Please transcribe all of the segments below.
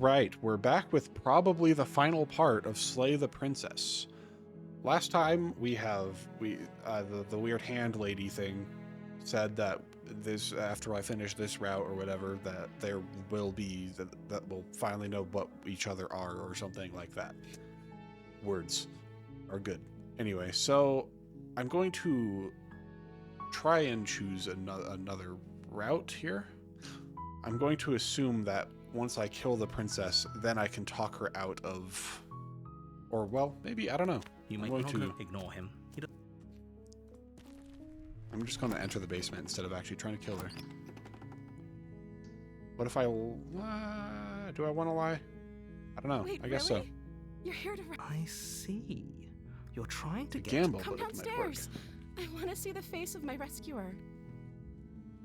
right, we're back with probably the final part of Slay the Princess. Last time the weird hand lady thing said that this after I finish this route or whatever that there will be that we'll finally know what each other are or something like that. Words are good. Anyway, so I'm going to try and choose another route here. I'm going to assume that once I kill the princess, then I can talk her out of, or well, maybe, I don't know. You might want to ignore him. I'm just going to enter the basement instead of actually trying to kill her. What if I, do I want to lie? I don't know. Wait, I guess really? so. You're here to I see. You're trying to get Gamble, come but it might work. downstairs. I want to see the face of my rescuer.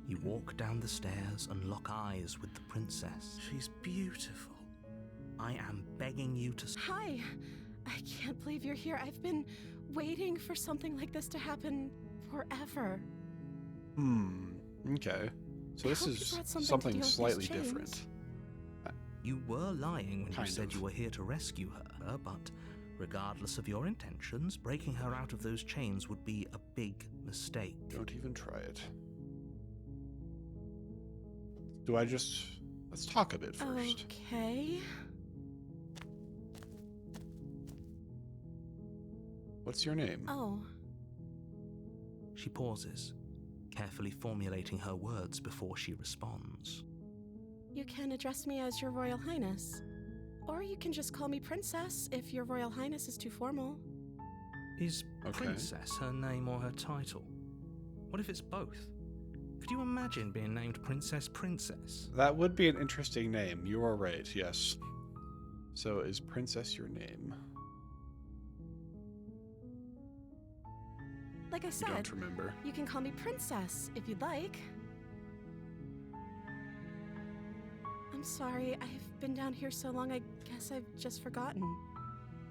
You walk down the stairs and lock eyes with the princess. She's beautiful. I am begging you to... Hi. I can't believe you're here. I've been waiting for something like this to happen forever. Okay. So I this hope you is brought something to something deal with these slightly chains. different. You were lying when you Kind said of. you were here to rescue her, but regardless of your intentions, breaking her out of those chains would be a big mistake. Don't even try it. Let's talk a bit first. Okay. What's your name? Oh, She pauses, carefully formulating her words before she responds. you can address me as Your Royal Highness. Or you can just call me Princess if Your Royal Highness is too formal. Is Okay. Princess her name or her title? What if it's both? Could you imagine being named Princess Princess? That would be an interesting name. You are right, yes. So is Princess your name? Like I You said, don't remember. you can call me Princess if you'd like. I'm sorry, I've been down here so long, I guess I've just forgotten.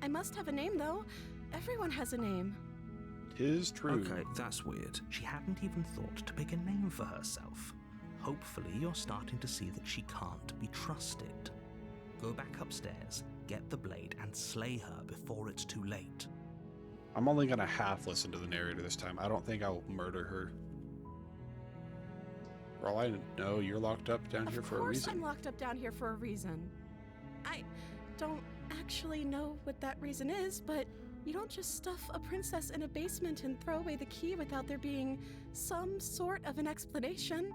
I must have a name, though. Everyone has a name. 'Tis true. Okay, that's weird. She hadn't even thought to pick a name for herself. Hopefully you're starting to see that she can't be trusted. Go back upstairs, get the blade, and slay her before it's too late. I'm only gonna half listen to the narrator this time. I don't think I'll murder her. For all I know, you're locked up down here for a Of course reason. I'm locked up down here for a reason. I don't actually know what that reason is, but you don't just stuff a princess in a basement and throw away the key without there being some sort of an explanation,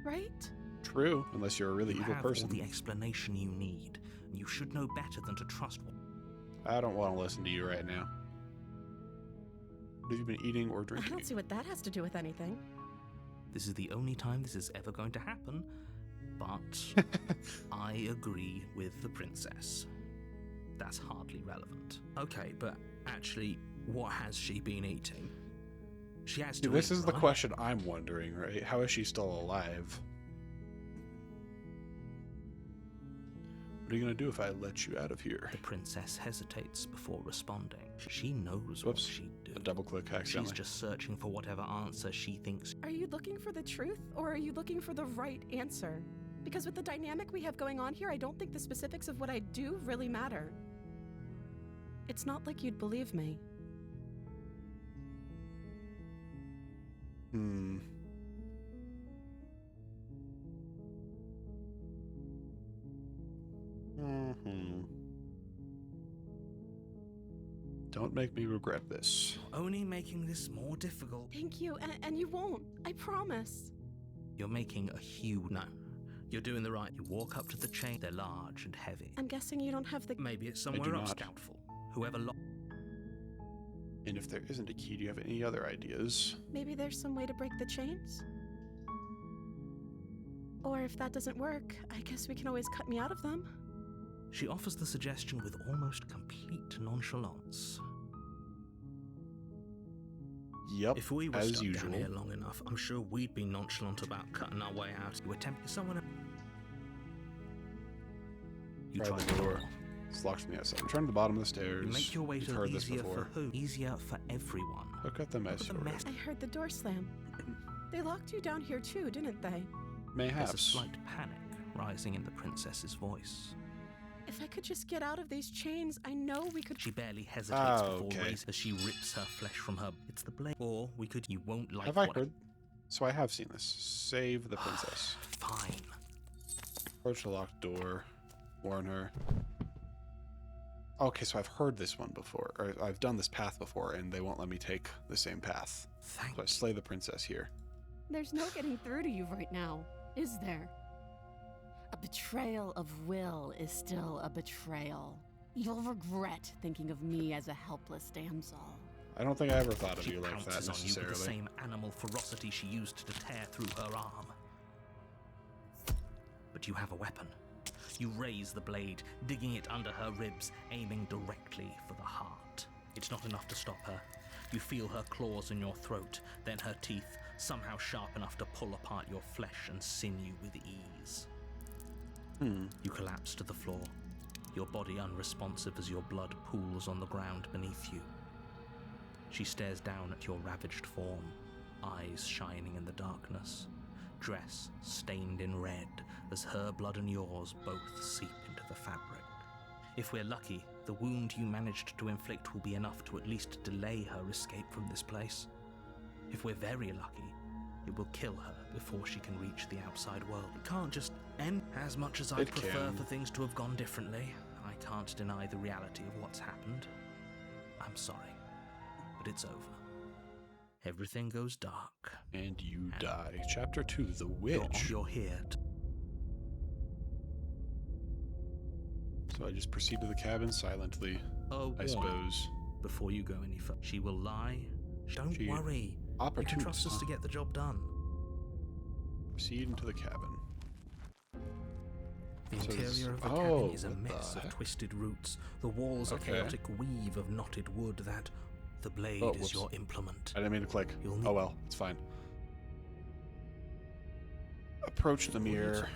right? True, unless you're a really You evil have person. all the explanation you need, and you should know better than to trust one. I don't want to listen to you right now. What have you been eating or I drinking? don't see what that has to do with anything. This is the only time this is ever going to happen, but I agree with the princess. That's hardly relevant. Okay, but actually, what has she been eating? She has to This eat, is the right? question I'm wondering, right? How is she still alive? What are you gonna do if I let you out of here? The princess hesitates before responding. She knows what Whoops. she'd do. A double click She's accidentally. just searching for whatever answer she thinks. Are you looking for the truth, or are you looking for the right answer? Because with the dynamic we have going on here, I don't think the specifics of what I do really matter. It's not like you'd believe me. Hmm. Don't make me regret this. Only making this more difficult. Thank you, and you won't. I promise. You're making a huge... No. You're doing the right. You walk up to the chain. They're large and heavy. I'm guessing you don't have the... Maybe it's do somewhere else not. doubtful. Whoever locked... And if there isn't a key, do you have any other ideas? Maybe there's some way to break the chains? Or if that doesn't work, I guess we can always cut me out of them. She offers the suggestion with almost complete nonchalance. Yep, If we were as stuck usual. down here long enough, I'm sure we'd be nonchalant about cutting our way out. You attempt someone... You Try the door. It's locked from the outside. Return to the bottom of the stairs. You make your way You've to heard this easier before. for who? Easier for everyone. Look at the mess Look at you're the in. mess. I heard the door slam. They locked you down here too, didn't they? There's a Mayhaps. slight panic rising in the princess's voice. If I could just get out of these chains, I know we could. She barely hesitates before okay. raising as she rips her flesh from her. It's the blade. Or we could. You won't like Have I what heard? So I have seen this. Save the princess. Fine. Approach the locked door. Warn her. Okay, so I've heard this one before. Or I've done this path before, and they won't let me take the same path. Thank So I slay the princess here. There's no getting through to you right now, is there? A betrayal of will is still a betrayal. You'll regret thinking of me as a helpless damsel. I don't think I ever thought of She you like that pounces on you necessarily. with the same animal ferocity she used to tear through her arm. But you have a weapon. You raise the blade, digging it under her ribs, aiming directly for the heart. It's not enough to stop her. You feel her claws in your throat, then her teeth, somehow sharp enough to pull apart your flesh and sinew with ease. You collapse to the floor, your body unresponsive as your blood pools on the ground beneath you. She stares down at your ravaged form, eyes shining in the darkness, dress stained in red as her blood and yours both seep into the fabric. If we're lucky, the wound you managed to inflict will be enough to at least delay her escape from this place. If we're very lucky, it will kill her before she can reach the outside world. It can't just end. As much as I'd It prefer can. for things to have gone differently, I can't deny the reality of what's happened. I'm sorry, but it's over. Everything goes dark. And you die. Chapter 2, The Witch. You're here. So I just proceed to the cabin silently, I suppose. Before you go any further, she will lie. Don't She- worry. You can Opportunist. trust us to get the job done. Proceed into the cabin. The So this- interior of the oh, cabin is a what the mess of heck? twisted roots. The walls a Okay. chaotic weave of knotted wood that the blade Oh, is whoops. your implement. I didn't mean to click. You'll need- Oh well, it's fine. Approach the mirror.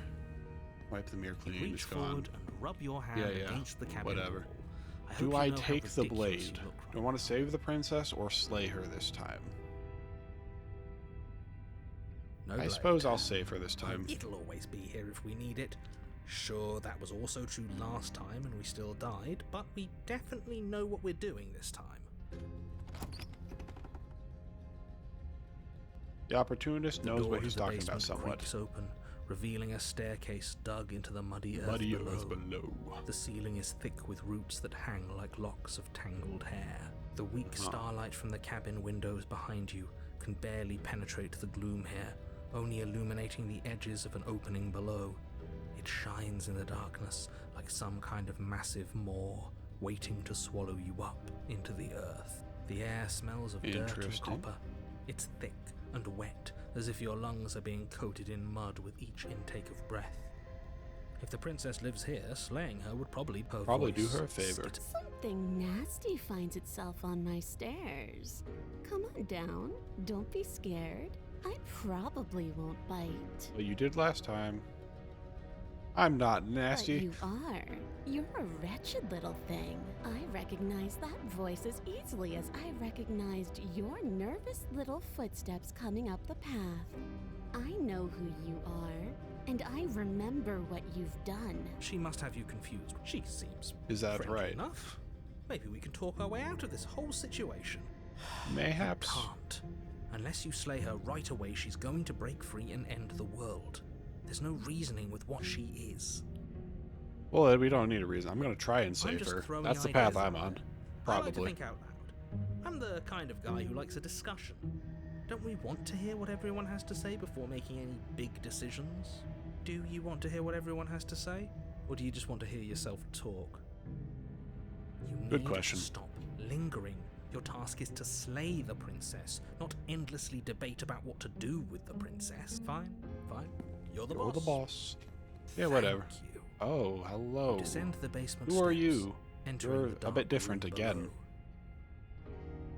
Wipe the mirror You clean. reach It's gone. forward and rub your hand Yeah, against the cabin whatever. wall. I hope Do you I know how take the ridiculous you blade? look Do I want to save the princess or slay her this time? No I blade. suppose I'll save her this time. It'll always be here if we need it. Sure, that was also true last time and we still died, but we definitely know what we're doing this time. The opportunist The knows door what to he's the talking about basement somewhat. creaks open, revealing a staircase dug into the muddy earth Muddy below. earth below. The ceiling is thick with roots that hang like locks of tangled hair. The weak starlight from the cabin windows behind you can barely penetrate the gloom here, only illuminating the edges of an opening below. It shines in the darkness like some kind of massive maw waiting to swallow you up into the earth. The air smells of dirt and Interesting. copper. It's thick and wet, as if your lungs are being coated in mud with each intake of breath. If the princess lives here, slaying her would probably Do her a favor. Something nasty finds itself on my stairs. Come on down. Don't be scared. I probably won't bite. Well, you did last time. I'm not But nasty. you are. You're a wretched little thing. I recognize that voice as easily as I recognized your nervous little footsteps coming up the path. I know who you are, and I remember what you've done. She must have you confused. She seems Is that friendly right? enough. Maybe we can talk our way out of this whole situation. Mayhaps. Can't. Unless you slay her right away, she's going to break free and end the world. There's no reasoning with what she is. Well, we don't need a reason. I'm going to try and I'm save just her. throwing That's the path ideas I'm out on. there. I like to Probably. think out loud. I'm the kind of guy who likes a discussion. Don't we want to hear what everyone has to say before making any big decisions? Do you want to hear what everyone has to say? Or do you just want to hear yourself talk? You Good need question. to stop lingering. Your task is to slay the princess, not endlessly debate about what to do with the princess. Fine, fine. You're the You're boss. the boss. Yeah, whatever. Thank you. Oh, hello. Descend the basement Who are steps, you? entering You're the a dark bit different room again. below.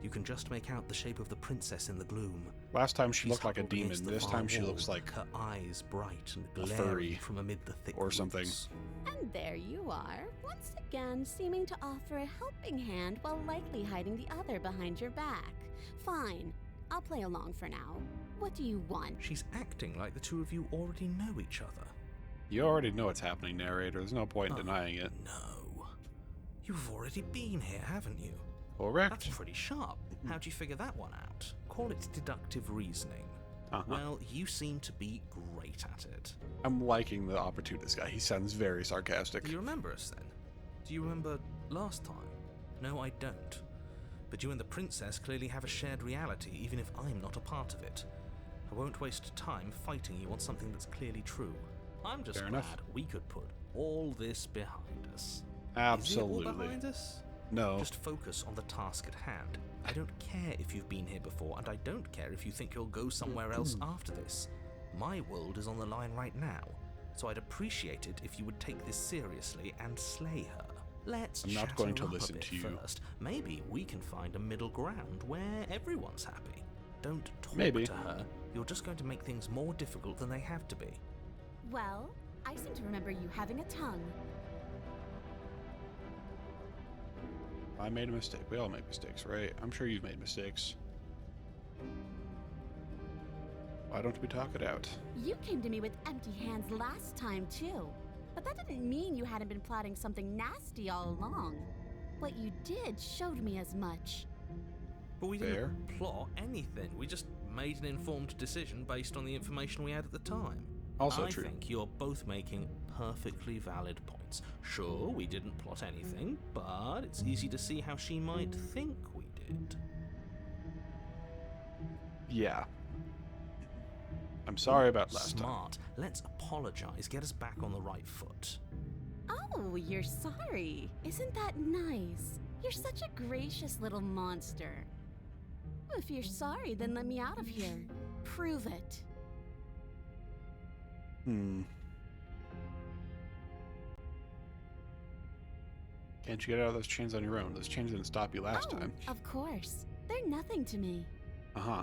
You can just make out the shape of the princess in the gloom. Last time she She's looked like a huddled demon. against the This far time she wall, looks like her eyes bright and a glaring furry from amid the thick or something. roots. And there you are, once again seeming to offer a helping hand while likely hiding the other behind your back. Fine, I'll play along for now. What do you want? She's acting like the two of you already know each other. You already know what's happening, narrator. There's no point in Oh, denying it. No. You've already been here, haven't you? Correct. That's pretty sharp. How'd you figure that one out? Call it deductive reasoning. Uh-huh. Well, you seem to be great at it. I'm liking the opportunist guy. He sounds very sarcastic. Do you remember us then? Do you remember last time? No, I don't. But you and the princess clearly have a shared reality, even if I'm not a part of it. I won't waste time fighting you on something that's clearly true. I'm just Fair glad enough. we could put all this behind us. Absolutely. Is it all behind us? No. Just focus on the task at hand. I don't care if you've been here before, and I don't care if you think you'll go somewhere else after this. My world is on the line right now, so I'd appreciate it if you would take this seriously and slay her. Let's I'm not chat going her to up a listen bit to you. first. Maybe we can find a middle ground where everyone's happy. Don't talk Maybe. to her. You're just going to make things more difficult than they have to be. Well, I seem to remember you having a tongue. I made a mistake. We all make mistakes, right? I'm sure you've made mistakes. Why don't we talk it out? You came to me with empty hands last time, too. But that didn't mean you hadn't been plotting something nasty all along. What you did showed me as much. But we Fair. didn't plot anything. We just made an informed decision based on the information we had at the time. Also I true. think you're both making perfectly valid points. Sure, we didn't plot anything, but it's easy to see how she might think we did. Yeah. I'm sorry about last time. Smart. Let's apologize. Get us back on the right foot. Oh, you're sorry. Isn't that nice? You're such a gracious little monster. If you're sorry, then let me out of here. Prove it. Can't you get out of those chains on your own? Those chains didn't stop you last time. Of course. They're nothing to me. Uh-huh.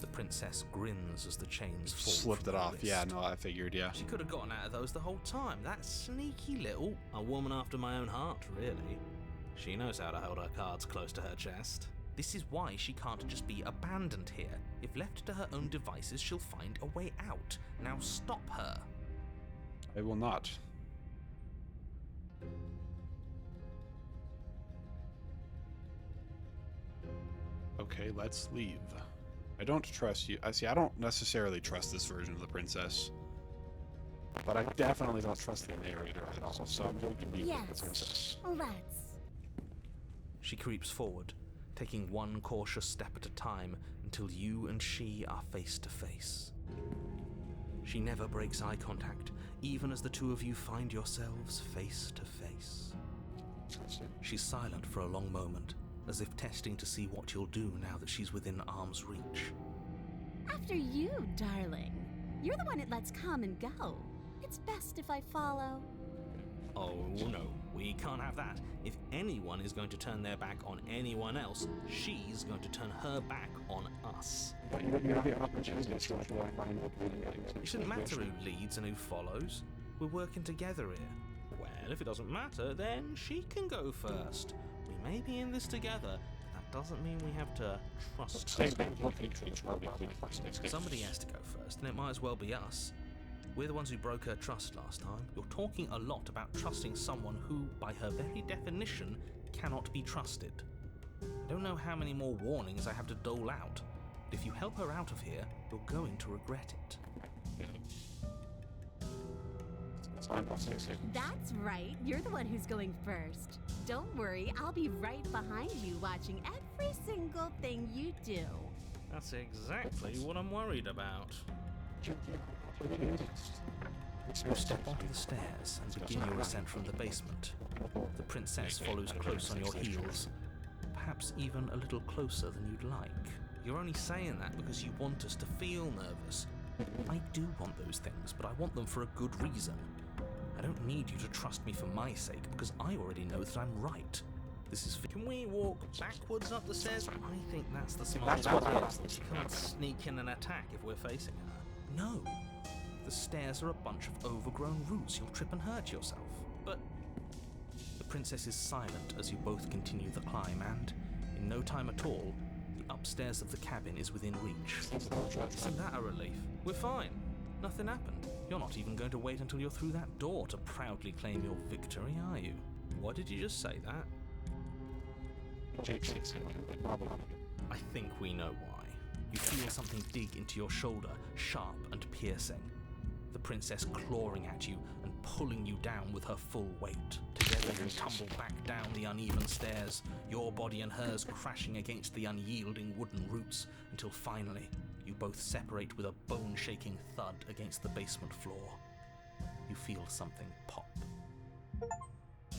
The princess grins as the chains fall. Slipped from it her off. Yeah, wrist. no, I figured, yeah. She could have gotten out of those the whole time. That sneaky little, a woman after my own heart, really. She knows how to hold her cards close to her chest. This is why she can't just be abandoned here. If left to her own devices, she'll find a way out. Now stop her. I will not. Okay, let's leave. I don't trust you. I see, I don't necessarily trust this version of the princess. But I definitely don't trust the narrator at all, so I'm going to leave with the Yes. princess. Let's. She creeps forward, taking one cautious step at a time until you and she are face to face. She never breaks eye contact, even as the two of you find yourselves face to face. She's silent for a long moment, as if testing to see what you'll do now that she's within arm's reach. After you, darling. You're the one it lets come and go. It's best if I follow. Oh no, we can't have that. If anyone is going to turn their back on anyone else, she's going to turn her back on us. But you have the opportunity to It shouldn't matter who leads and who follows. We're working together here. Well, if it doesn't matter, then she can go first. We may be in this together, but that doesn't mean we have to trust her. Somebody has to go first, and it might as well be us. We're the ones who broke her trust last time. You're talking a lot about trusting someone who, by her very definition, cannot be trusted. I don't know how many more warnings I have to dole out, but if you help her out of here, you're going to regret it. That's right. You're the one who's going first. Don't worry, I'll be right behind you watching every single thing you do. That's exactly what I'm worried about. You step onto the stairs and begin your ascent from the basement. The princess follows close on your heels, perhaps even a little closer than you'd like. You're only saying that because you want us to feel nervous. I do want those things, but I want them for a good reason. I don't need you to trust me for my sake, because I already know that I'm right. This is. Can we walk backwards up the stairs? I think that's the smartest way. She can't sneak in and attack if we're facing her. No. The stairs are a bunch of overgrown roots. You'll trip and hurt yourself. But the princess is silent as you both continue the climb, and in no time at all, the upstairs of the cabin is within reach. Isn't that a relief? We're fine. Nothing happened. You're not even going to wait until you're through that door to proudly claim your victory, are you? Why did you just say that? I think we know why. You feel something dig into your shoulder, sharp and piercing. The princess clawing at you and pulling you down with her full weight. Together you tumble back down the uneven stairs, your body and hers crashing against the unyielding wooden roots, until finally you both separate with a bone-shaking thud against the basement floor. You feel something pop.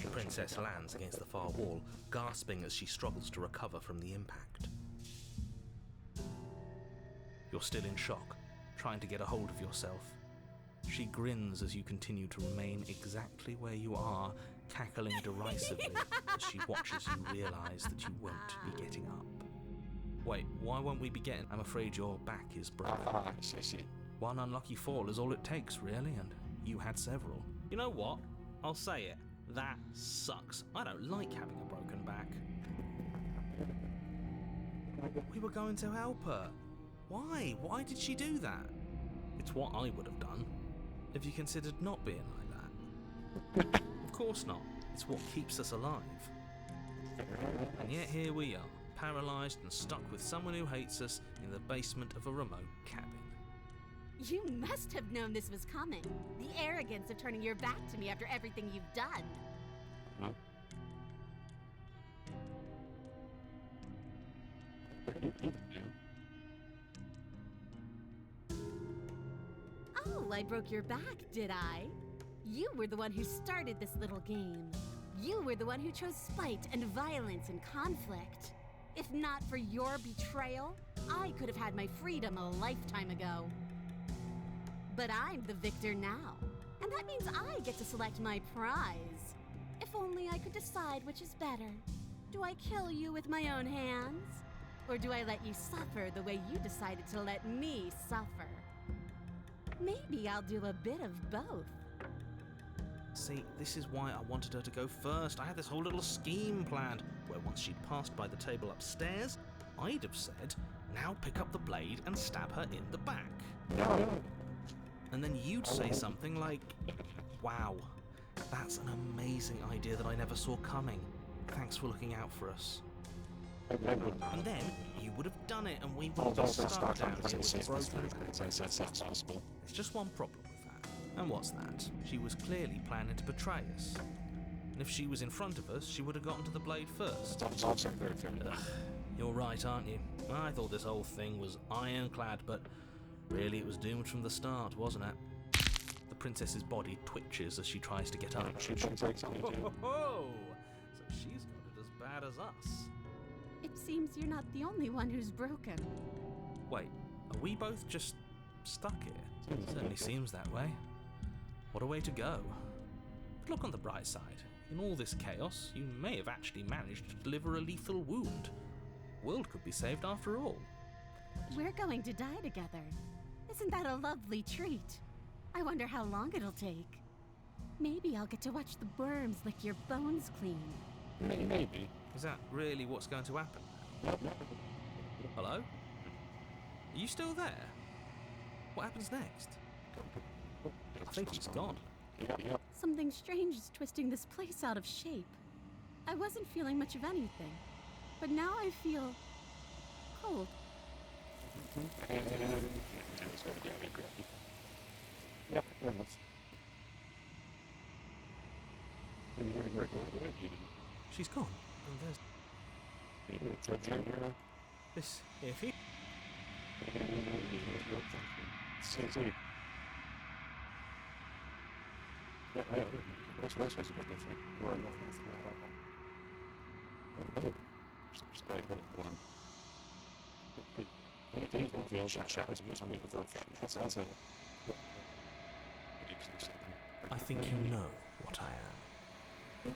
The princess lands against the far wall, gasping as she struggles to recover from the impact. You're still in shock, trying to get a hold of yourself. She grins as you continue to remain exactly where you are, cackling derisively as she watches you realise that you won't be getting up. Wait, why won't we be getting? I'm afraid your back is broken. One unlucky fall is all it takes, really, and you had several. You know what? I'll say it. That sucks. I don't like having a broken back. We were going to help her. Why? Why did she do that? It's what I would have done. If you considered not being like that. Of course not. It's what keeps us alive. And yet here we are, paralysed and stuck with someone who hates us in the basement of a remote cabin. You must have known this was coming. The arrogance of turning your back to me after everything you've done. Oh, I broke your back, did I? You were the one who started this little game. You were the one who chose spite and violence and conflict. If not for your betrayal, I could have had my freedom a lifetime ago. But I'm the victor now, and that means I get to select my prize. If only I could decide which is better. Do I kill you with my own hands? Or do I let you suffer the way you decided to let me suffer? Maybe I'll do a bit of both. See, this is why I wanted her to go first. I had this whole little scheme planned, where once she'd passed by the table upstairs, I'd have said, now pick up the blade and stab her in the back. And then you'd say something like, wow, that's an amazing idea that I never saw coming. Thanks for looking out for us. And then you would have done it and we would have been stuck down here with broken. There's just one problem with that. And what's that? She was clearly planning to betray us. And if she was in front of us, she would have gotten to the blade first. Ugh, you're right, aren't you? I thought this whole thing was ironclad, but really it was doomed from the start, wasn't it? The princess's body twitches as she tries to get up. So she's got it as bad as us. It seems you're not the only one who's broken. Wait, are we both just stuck here? Certainly seems that way. What a way to go. But look on the bright side. In all this chaos, you may have actually managed to deliver a lethal wound. The world could be saved after all. We're going to die together. Isn't that a lovely treat? I wonder how long it'll take. Maybe I'll get to watch the worms lick your bones clean. Maybe. Is that really what's going to happen? Hello? Are you still there? What happens next? I think he's gone. Something strange is twisting this place out of shape. I wasn't feeling much of anything, but now I feel cold. She's gone. And there's this iffy. I think you know what I am.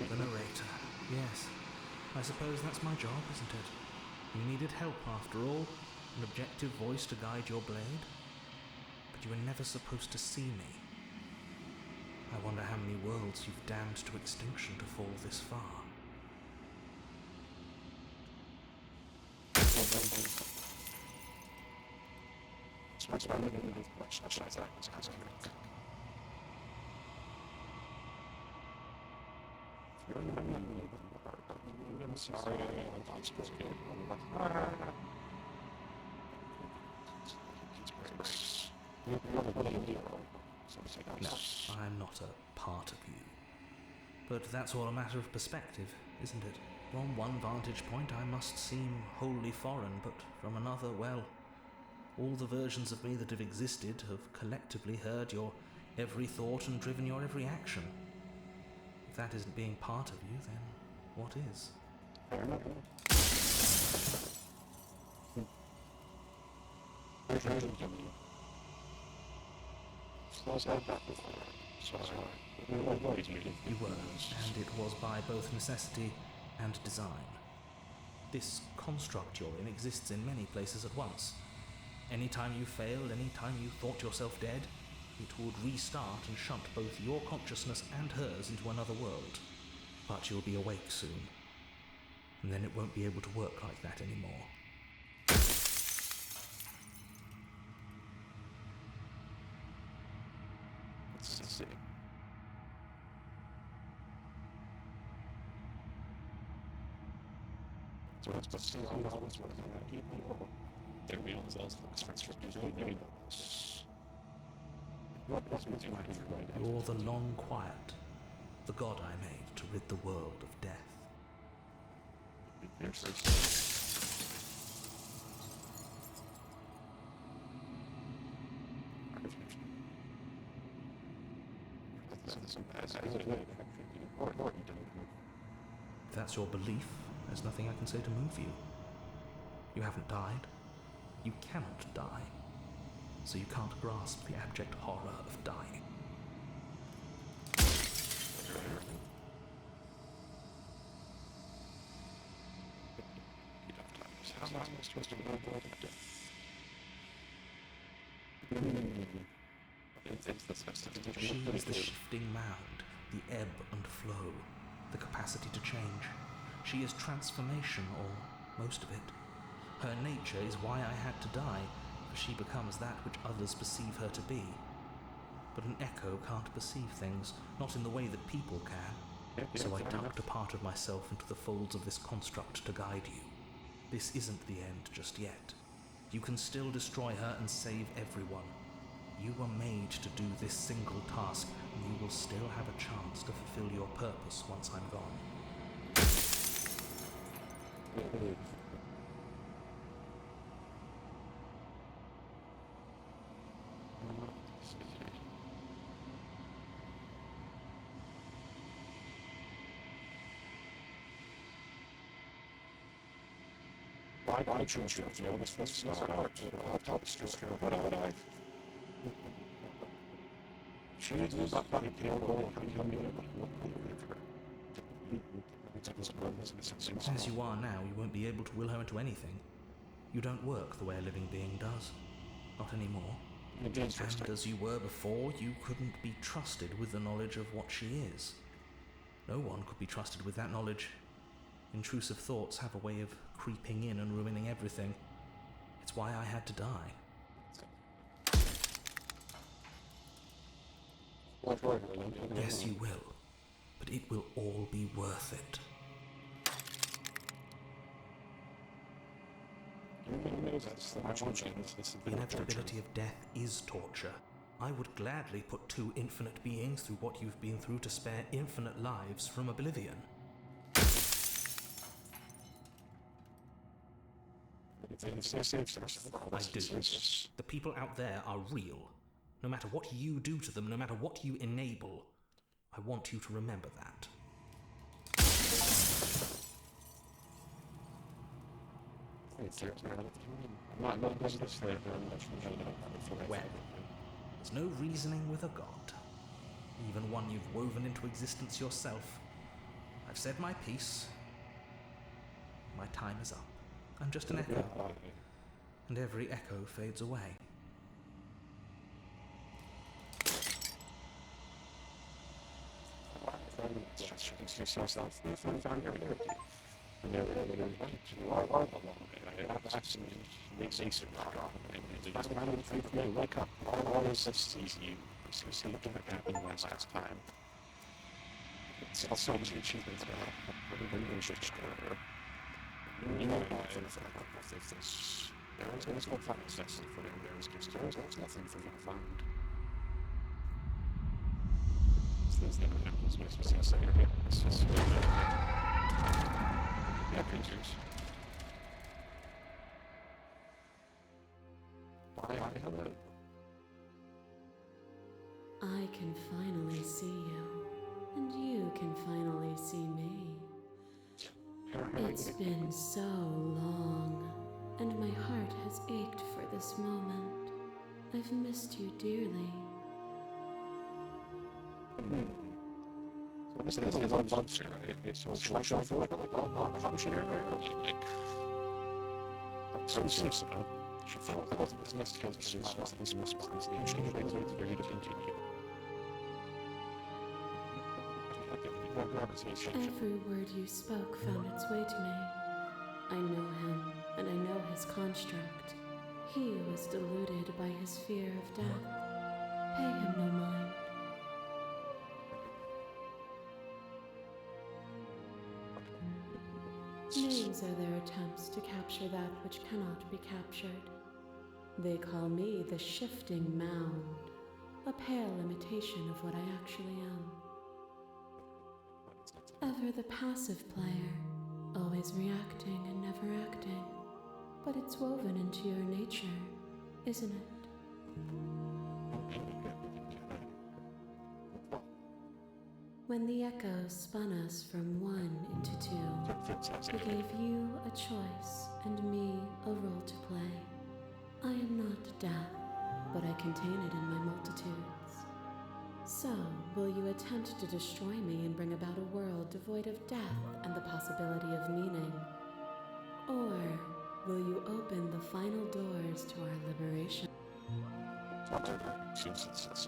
The narrator. Yes. I suppose that's my job, isn't it? You needed help after all. an objective voice to guide your blade, but you were never supposed to see me. I wonder how many worlds you've damned to extinction to fall this far. No, I'm not a part of you. But that's all a matter of perspective, isn't it? From one vantage point I must seem wholly foreign, but from another, well, all the versions of me that have existed have collectively heard your every thought and driven your every action. If that isn't being part of you, then what is? You were, and it was by both necessity and design. This construct you're in exists in many places at once. Anytime you failed, anytime you thought yourself dead, it would restart and shunt both your consciousness and hers into another world. But you'll be awake soon, and then it won't be able to work like that anymore. You're the long quiet, the god I made to rid the world of death. If that's your belief, there's nothing I can say to move you. You haven't died. You cannot die. So you can't grasp the abject horror of dying. She is the shifting mound, the ebb and flow, the capacity to change. She is transformation, or most of it. Her nature is why I had to die, for she becomes that which others perceive her to be. But an echo can't perceive things, not in the way that people can. So I ducked a part of myself into the folds of this construct to guide you. This isn't the end just yet. You can still destroy her and save everyone. You were made to do this single task, and you will still have a chance to fulfill your purpose once I'm gone. I choose you to know this was not top structure, but I choose not to be able As you are now, you won't be able to will her into anything. You don't work the way a living being does. Not anymore. And as you were before, you couldn't be trusted with the knowledge of what she is. No one could be trusted with that knowledge. Intrusive thoughts have a way of creeping in and ruining everything. It's why I had to die. Yes, you will. But it will all be worth it. The inevitability of death is torture. I would gladly put two infinite beings through what you've been through to spare infinite lives from oblivion. I do. The people out there are real. No matter what you do to them, no matter what you enable, I want you to remember that. Well, there's no reasoning with a god. Even one you've woven into existence yourself. I've said my piece. My time is up. I'm just an echo. and every echo fades away. Yourself, you found your identity. You never went to our alone. That's makes Acer wrong. And that's why I'm afraid of me. Wake up. All this is easy. So see what happened last time. It's also easy achievements now. Everybody should score. You know, if this, there is no fun necessity for them. There is nothing for you to find. Things never happens. It's just inside your head. It's just yeah, creatures. Why hello? I can finally see you, and you can finally see me. It's been so long, and my heart has ached for this moment. I've missed you dearly. So this is a monster, right? It's so short for like a functionary, like so sensible. She felt that was necessary to use these responses and change things for you to continue. Every word you spoke found its way to me. I know him, and I know his construct. He was deluded by his fear of death. Pay him no mind. Names are their attempts to capture that which cannot be captured. They call me the Shifting Mound, a pale imitation of what I actually am. Ever the passive player, always reacting and never acting. But it's woven into your nature, isn't it? When the echoes spun us from one into two, we gave you a choice and me a role to play. I am not death, but I contain it in my multitudes. So, will you attempt to destroy me and bring about a world devoid of death and the possibility of meaning? Or will you open the final doors to our liberation? Seems it's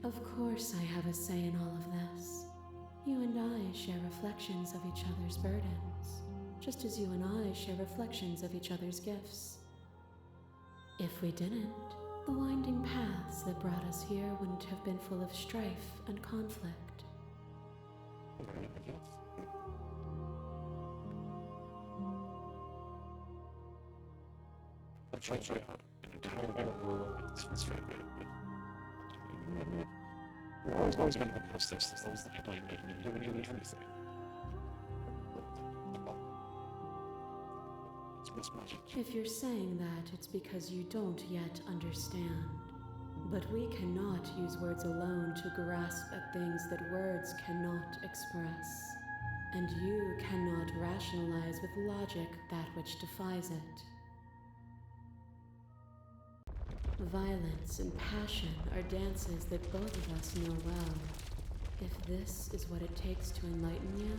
Of course I have a say in all of this. You and I share reflections of each other's burdens, just as you and I share reflections of each other's gifts. If we didn't, the winding paths that brought us here wouldn't have been full of strife and conflict. You're always going to post this as long as I don't even do anything. It's mismatched. If you're saying that, it's because you don't yet understand. But we cannot use words alone to grasp at things that words cannot express. And you cannot rationalize with logic that which defies it. Violence and passion are dances that both of us know well. If this is what it takes to enlighten you,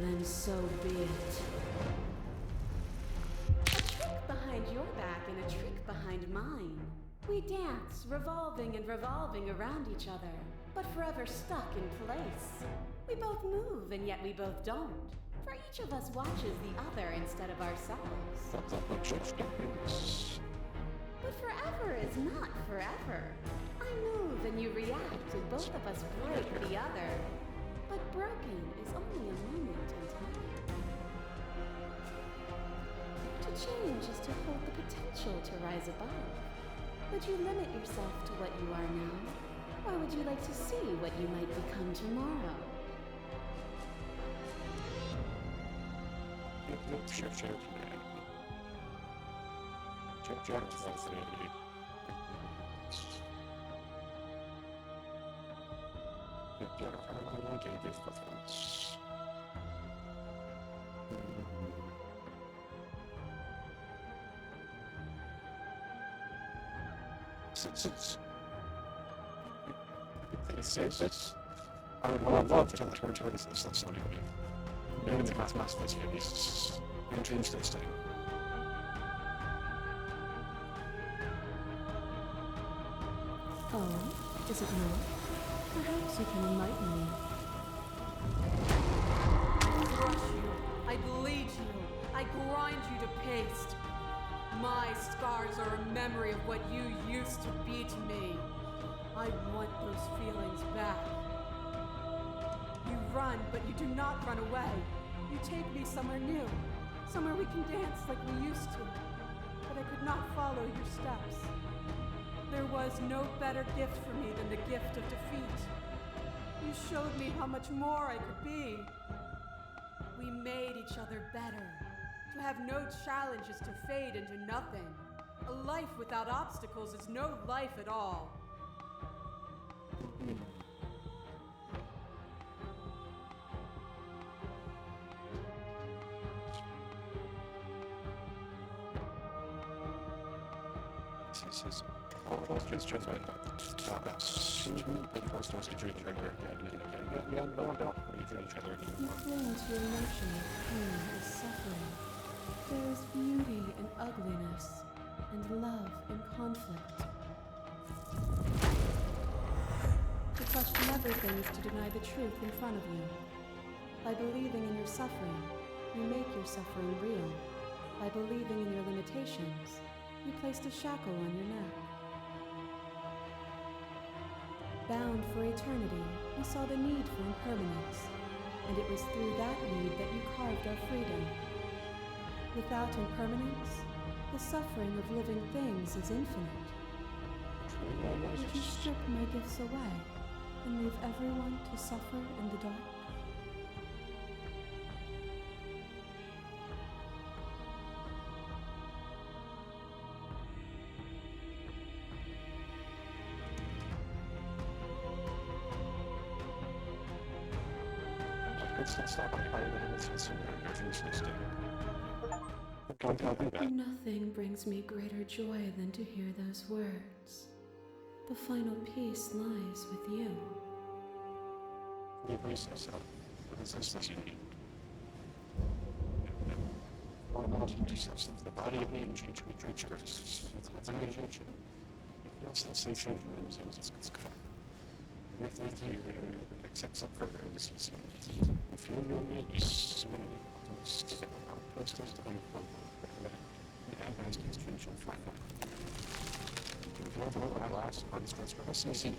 then so be it. A trick behind your back and a trick behind mine. We dance, revolving and revolving around each other, but forever stuck in place. We both move, and yet we both don't. For each of us watches the other instead of ourselves. But forever is not forever. I move and you react, and both of us break the other. But broken is only a moment in time. To change is to hold the potential to rise above. Would you limit yourself to what you are now? Or would you like to see what you might become tomorrow? It says I would love to turn towards this slowly. Maybe the mass is change this thing. Oh, is it not? Perhaps you can enlighten me. I crush you, I bleed you, I grind you to paste. My scars are a memory of what you used to be to me. I want those feelings back. You run, but you do not run away. You take me somewhere new, somewhere we can dance like we used to. But I could not follow your steps. There was no better gift for me than the gift of defeat. You showed me how much more I could be. We made each other better. To have no challenges to fade into nothing. A life without obstacles is no life at all. This is all just about us. The first was to treat each other again. No one don't treat each other You anymore. cling to your notion of pain is suffering. There is beauty in ugliness, and love in conflict. To question everything is to deny the truth in front of you. By believing in your suffering, you make your suffering real. By believing in your limitations, you placed a shackle on your neck. Bound for eternity, we saw the need for impermanence, and it was through that need that you carved our freedom. Without impermanence, the suffering of living things is infinite. Would you strip my gifts away and leave everyone to suffer in the dark? It's not stopping by the it's don't tell me that. Nothing brings me greater joy than to hear those words. The final peace lies with you. You brace yourself. This is what you need. Or not to do something. The body of me and change me creatures. It's an change. It's the sensation. It's good. Everything you accepts up for this. If you know me, it's posters to come from. Yeah, guys, it's change and find out. If you don't know what I last on this process, you see if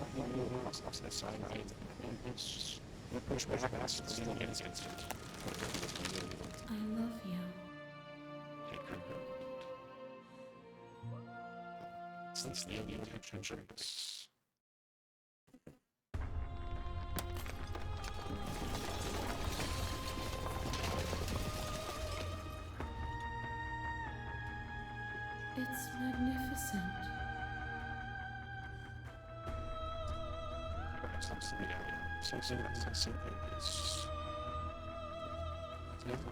I know you know what's that side, right? And it's you push back fast, it's still getting instant. I love you. Since the alien insurance. It's magnificent.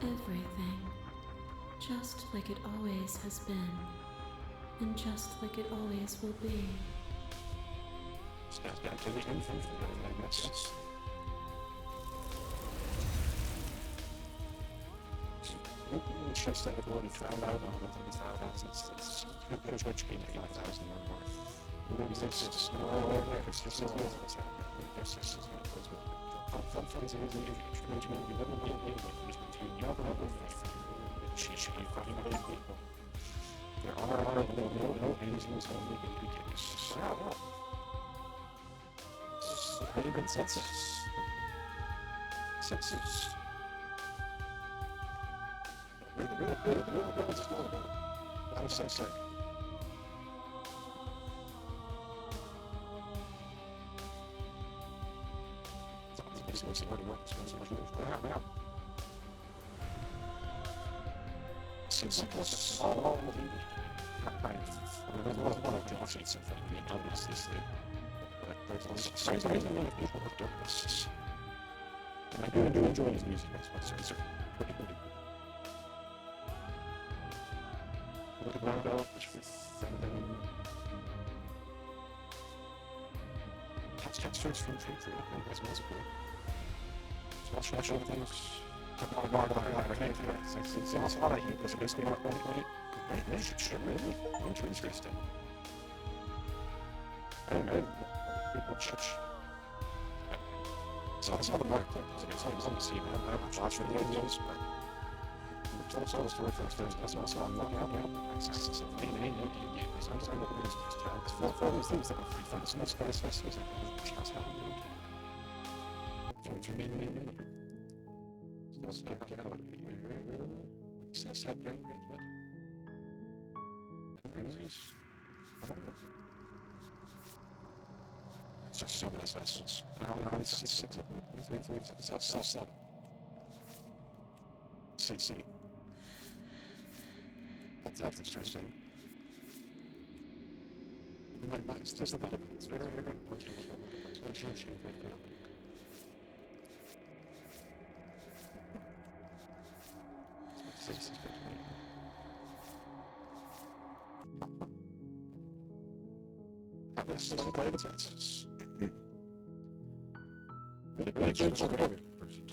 Everything. Just like it always has been. And just like it always will be. It's just that everyone found out on the things it's pretty much being 5,000 or more. Maybe there's just no way there's just no way that's happening. There's just no way that's happening. Sometimes it is an encouragement. You never get able to never have a she should be fighting other people. There are no reasons to make it begins. It's a pretty good census. Census. I'm so sick. Seems like a small kind of there's a reason why people have done this. And I do enjoy his music, that's what's pretty good. Look at Rondo, which was textures from as well as cool. Special things. It's a lot of heat. It's basically not going to really interesting. I don't know. People church. So I saw the mark. It's on the scene. I watched the videos, but it's all the story for experience. That's also I'm looking out now. Access to something. Ain't no game. So I'm just looking at this. It's full of those things that are free fun. So that's just like just how for me. Just like how it's happening. It's just so many sessions. It's CC. That's interesting. It's just about it. It's very this is the way it's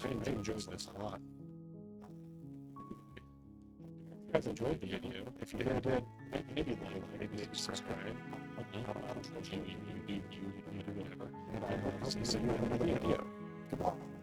really I enjoy this a lot. If you guys enjoyed the video, if you did, maybe subscribe. You do whatever. And I hope to see you in another video. Goodbye.